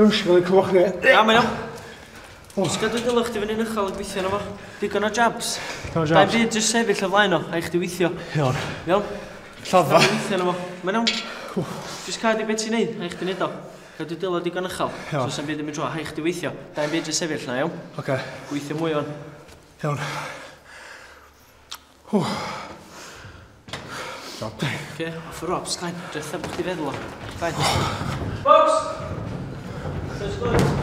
Dwi'n siŵr gael ei clywach ni. Ia, mae'n iawn. Jyst gadw dy lychdi fy'n un uchel yn gweithio yna fo. Digon o jabs. Da'n byd jyst sefyll o flaen o, a i chdi weithio. Iawn. Iawn? Llafa. Weithio yna fo. Mae'n iawn. Jyst cadw beth ti'n neud, a i chdi neud o. Gadw dylod digon uchel. So sa'n byd yn mynd drwa, a i chdi weithio. Da'n byd jyst sefyll na, iawn? Oce. Gweithio mwy o'n. Iawn. Job. Oce, off y robs, glaen. Dretha bod chdi feddwl o. Glaen. Bocs! Says good.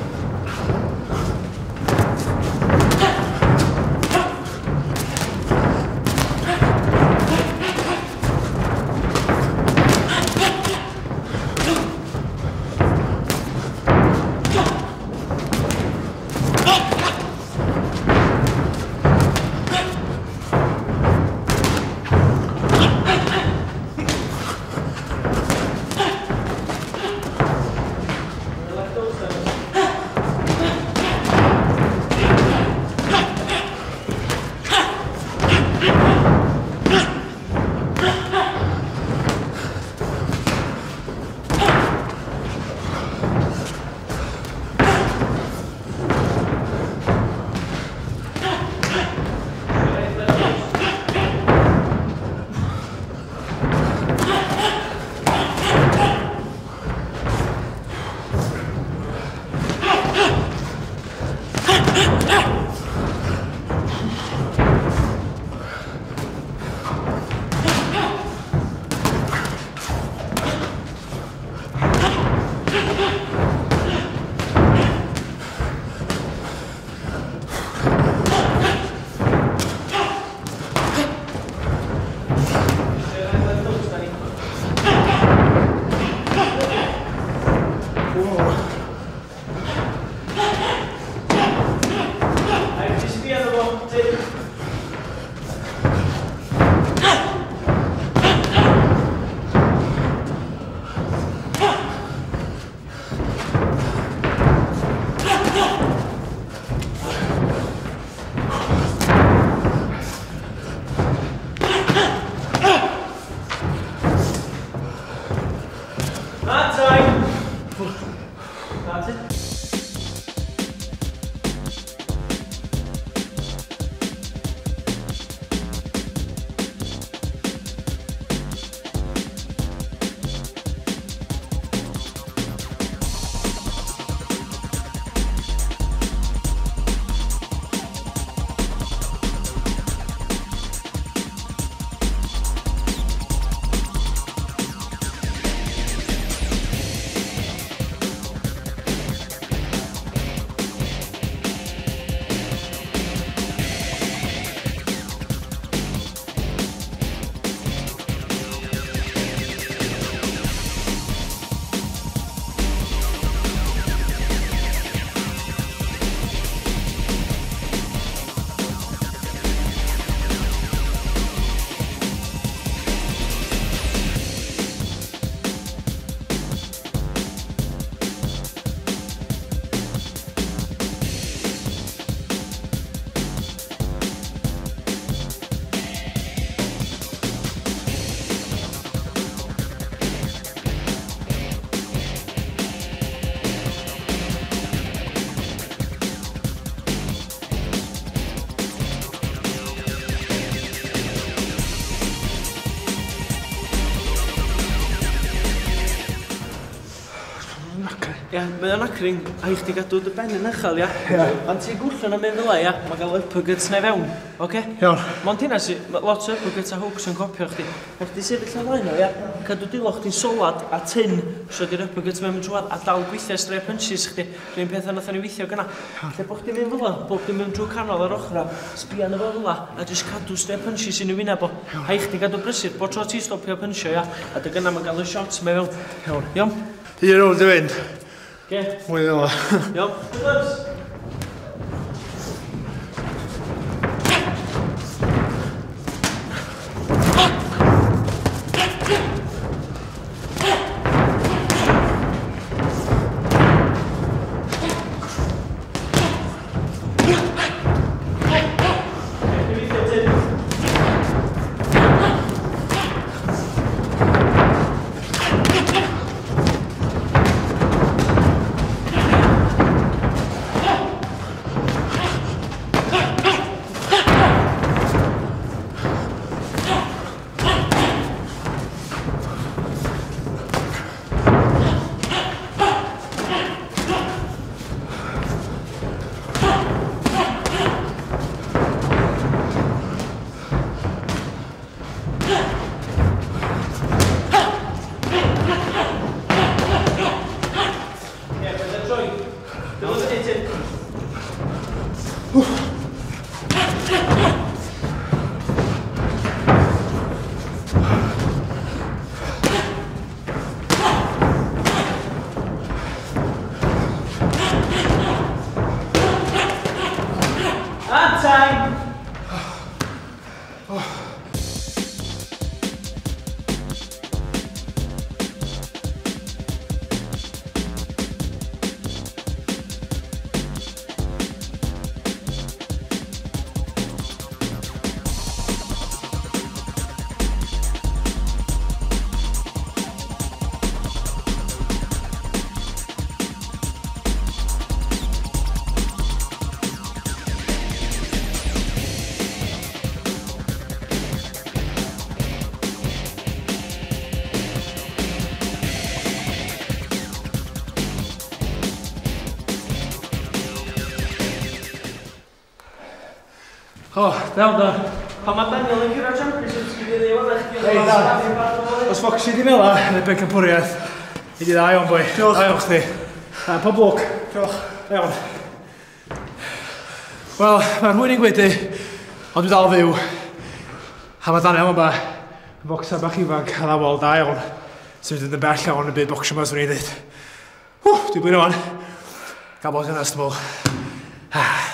Ia, mae o'n acring, a i chdi gadw dy ben yn uchel, ia? Ond ti'n gwllon am mynd fel ia, mae gael uppercuts neu fewn, oce? Iawn. Mond hynna si, lot o uppercuts a hooks yn copio chdi. Mae chdi sefyll ymlaen o, ia? Cadw dilog chdi'n solad a tin, so di'r uppercuts mewn trwad, a dal gweithio stray punches chdi. Rwy'n peth nath ni weithio gyna. Lle bod chdi'n mynd fel o, bod chdi'n mynd drwy canol ar ochra, sbia na fo fel a jyst cadw stray punches yn y wyneb o. A i chdi gadw brysur, bod tro ti stopio punchio, ia? A dy gyna mae gael y shots mewn. Iawn. Iawn? Ti'n rôl dy fynd? Ge? Mwy fel o. Iawn. Tudors. O, dawn da. Pan mae Daniel yn cyrraedd championships gyda ddi wrach Ei, da. Os ffoc si di fel yn y bencampwriaeth, i di dda iawn, boi. Diolch. Da iawn chdi. Pob lwc. Diolch. Iawn. Wel, mae rhywun i'n gwedu, ond dwi dal fyw. A mae Daniel yma, yn bocsar bach ifanc a ddawol da iawn, sy'n mynd yn bell iawn y byd bocsio mas o'n i'n dweud. Dwi'n blin o'n. Gael bod yn ast, dwi'n